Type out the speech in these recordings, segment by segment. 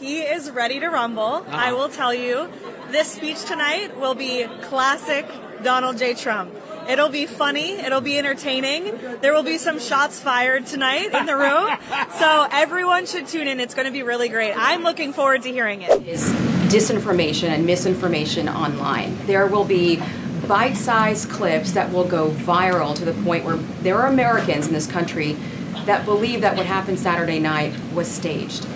He is ready to rumble. I will tell you, this speech tonight will be classic Donald J. Trump. It'll be funny. It'll be entertaining. There will be some shots fired tonight in the room. So everyone should tune in. It's going to be really great. I'm looking forward to hearing it. Is disinformation and misinformation online. There will be bite-sized clips that will go viral to the point where there are Americans in this country that believe that what happened Saturday night was staged.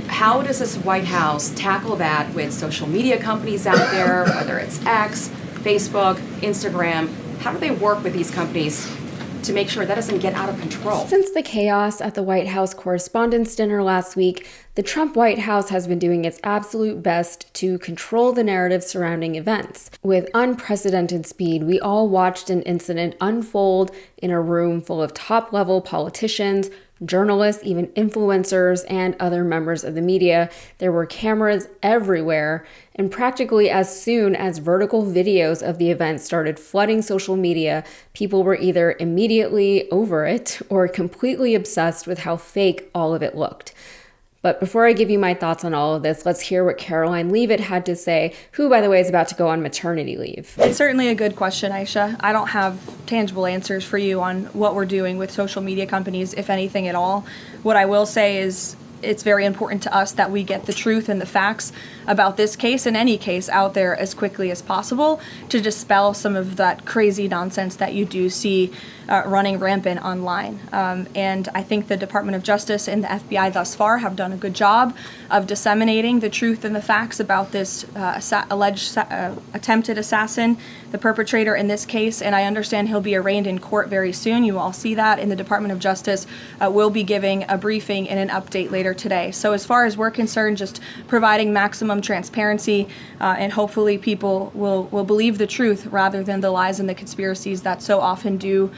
How does this White House tackle that with social media companies out there, whether it's X, Facebook, Instagram? How do they work with these companies to make sure that doesn't get out of control? Since the chaos at the White House Correspondents' Dinner last week, the Trump White House has been doing its absolute best to control the narrative surrounding events. With unprecedented speed, we all watched an incident unfold in a room full of top-level politicians, journalists, even influencers, and other members of the media. There were cameras everywhere, and practically as soon as vertical videos of the event started flooding social media, people were either immediately over it or completely obsessed with how fake all of it looked. But before I give you my thoughts on all of this, let's hear what Caroline Leavitt had to say, who, by the way, is about to go on maternity leave. It's certainly a good question, Aisha. I don't have tangible answers for you on what we're doing with social media companies, if anything at all. What I will say is it's very important to us that we get the truth and the facts about this case and any case out there as quickly as possible to dispel some of that crazy nonsense that you do see running rampant online. And I think the Department of Justice and the FBI thus far have done a good job of disseminating the truth and the facts about this alleged attempted assassin, the perpetrator in this case, and I understand he'll be arraigned in court very soon. You all see that, and the Department of Justice will be giving a briefing and an update later today. So as far as we're concerned, just providing maximum transparency and hopefully people will believe the truth rather than the lies and the conspiracies that so often do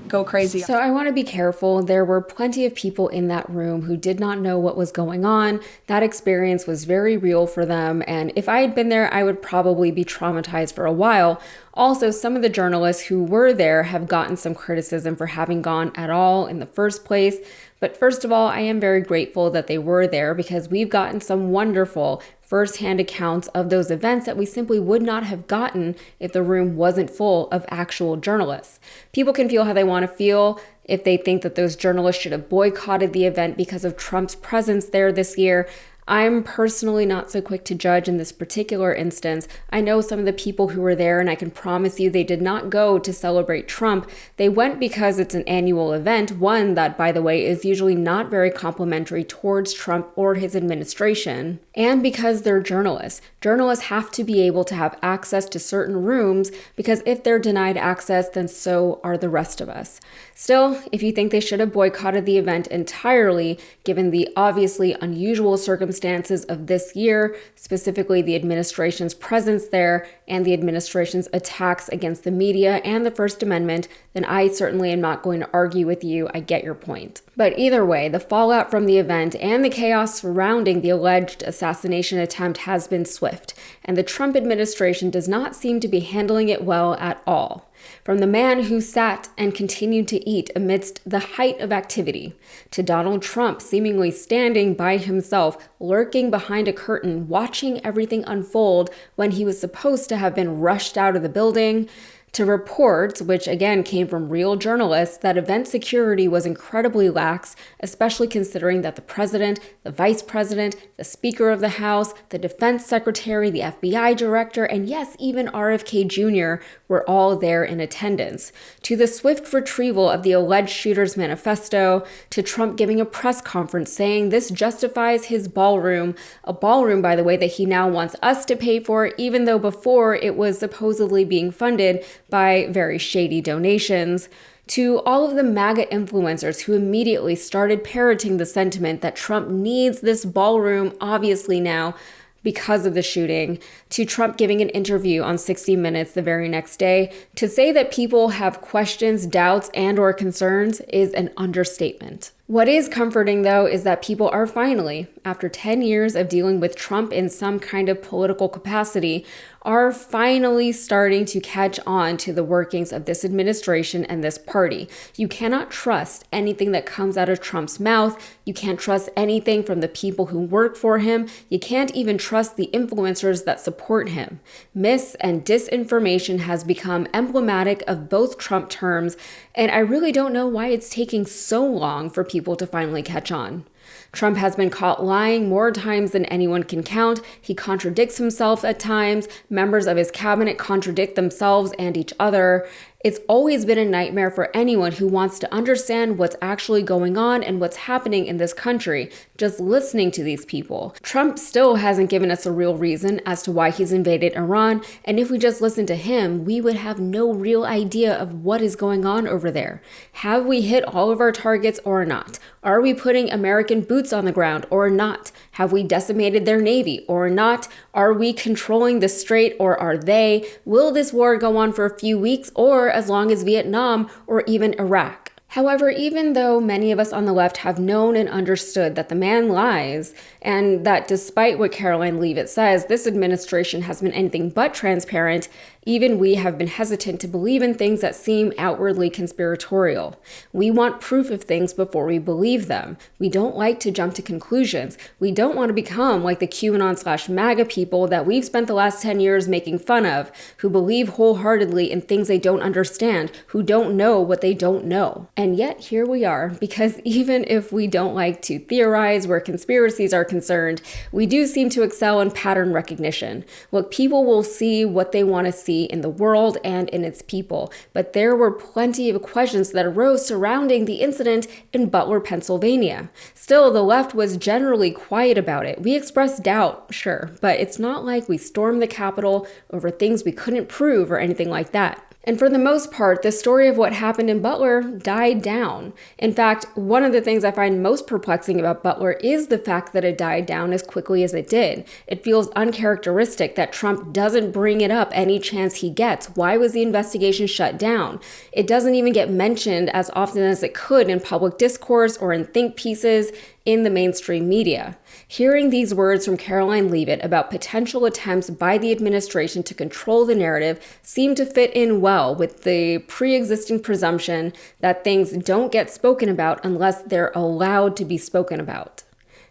go crazy. So I want to be careful. There were plenty of people in that room who did not know what was going on. That experience was very real for them. And if I had been there, I would probably be traumatized for a while. Also, some of the journalists who were there have gotten some criticism for having gone at all in the first place. But first of all, I am very grateful that they were there because we've gotten some wonderful first-hand accounts of those events that we simply would not have gotten if the room wasn't full of actual journalists. People can feel how they want to feel. If they think that those journalists should have boycotted the event because of Trump's presence there this year, I'm personally not so quick to judge in this particular instance. I know some of the people who were there, and I can promise you they did not go to celebrate Trump. They went because it's an annual event, one that, by the way, is usually not very complimentary towards Trump or his administration, and because they're journalists. Journalists have to be able to have access to certain rooms because if they're denied access, then so are the rest of us. Still, if you think they should have boycotted the event entirely, given the obviously unusual circumstances of this year, specifically the administration's presence there and the administration's attacks against the media and the First Amendment, then I certainly am not going to argue with you. I get your point. But either way, the fallout from the event and the chaos surrounding the alleged assassination attempt has been swift, and the Trump administration does not seem to be handling it well at all. From the man who sat and continued to eat amidst the height of activity, to Donald Trump seemingly standing by himself, lurking behind a curtain, watching everything unfold when he was supposed to have been rushed out of the building, to reports, which again came from real journalists, that event security was incredibly lax, especially considering that the president, the vice president, the Speaker of the House, the defense secretary, the FBI director, and yes, even RFK Jr. were all there in attendance. To the swift retrieval of the alleged shooter's manifesto, to Trump giving a press conference saying this justifies his ballroom, a ballroom, by the way, that he now wants us to pay for, even though before it was supposedly being funded by very shady donations, to all of the MAGA influencers who immediately started parroting the sentiment that Trump needs this ballroom, obviously now, because of the shooting, to Trump giving an interview on 60 Minutes the very next day. To say that people have questions, doubts, and/or concerns is an understatement. What is comforting, though, is that people are finally, after 10 years of dealing with Trump in some kind of political capacity, are finally starting to catch on to the workings of this administration and this party. You cannot trust anything that comes out of Trump's mouth. You can't trust anything from the people who work for him. You can't even trust the influencers that support him. Mis and disinformation has become emblematic of both Trump terms, and I really don't know why it's taking so long for people to finally catch on. Trump has been caught lying more times than anyone can count. He contradicts himself at times. Members of his cabinet contradict themselves and each other. It's always been a nightmare for anyone who wants to understand what's actually going on and what's happening in this country, just listening to these people. Trump still hasn't given us a real reason as to why he's invaded Iran, and if we just listened to him, we would have no real idea of what is going on over there. Have we hit all of our targets or not? Are we putting American boots on the ground or not? Have we decimated their navy or not? Are we controlling the strait or are they? Will this war go on for a few weeks or as long as Vietnam or even Iraq? However, even though many of us on the left have known and understood that the man lies, and that despite what Caroline Leavitt says, this administration has been anything but transparent, even we have been hesitant to believe in things that seem outwardly conspiratorial. We want proof of things before we believe them. We don't like to jump to conclusions. We don't want to become like the QAnon/MAGA people that we've spent the last 10 years making fun of, who believe wholeheartedly in things they don't understand, who don't know what they don't know. And yet here we are, because even if we don't like to theorize where conspiracies are concerned, we do seem to excel in pattern recognition. Look, people will see what they want to see in the world and in its people, but there were plenty of questions that arose surrounding the incident in Butler, Pennsylvania. Still, the left was generally quiet about it. We expressed doubt, sure, but it's not like we stormed the Capitol over things we couldn't prove or anything like that. And for the most part, the story of what happened in Butler died down. In fact, one of the things I find most perplexing about Butler is the fact that it died down as quickly as it did. It feels uncharacteristic that Trump doesn't bring it up any chance he gets. Why was the investigation shut down? It doesn't even get mentioned as often as it could in public discourse or in think pieces in the mainstream media. Hearing these words from Caroline Leavitt about potential attempts by the administration to control the narrative seem to fit in well with the pre-existing presumption that things don't get spoken about unless they're allowed to be spoken about.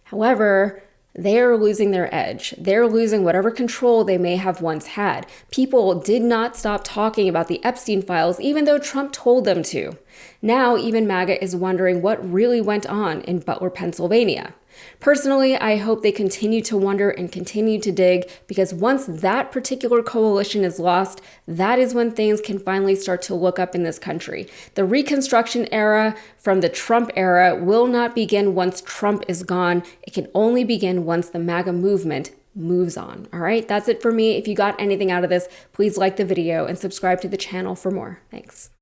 However, they are losing their edge. They're losing whatever control they may have once had. People did not stop talking about the Epstein files, even though Trump told them to. Now, even MAGA is wondering what really went on in Butler, Pennsylvania. Personally, I hope they continue to wonder and continue to dig, because once that particular coalition is lost, that is when things can finally start to look up in this country. The Reconstruction era from the Trump era will not begin once Trump is gone. It can only begin once the MAGA movement moves on. All right, that's it for me. If you got anything out of this, please like the video and subscribe to the channel for more. Thanks.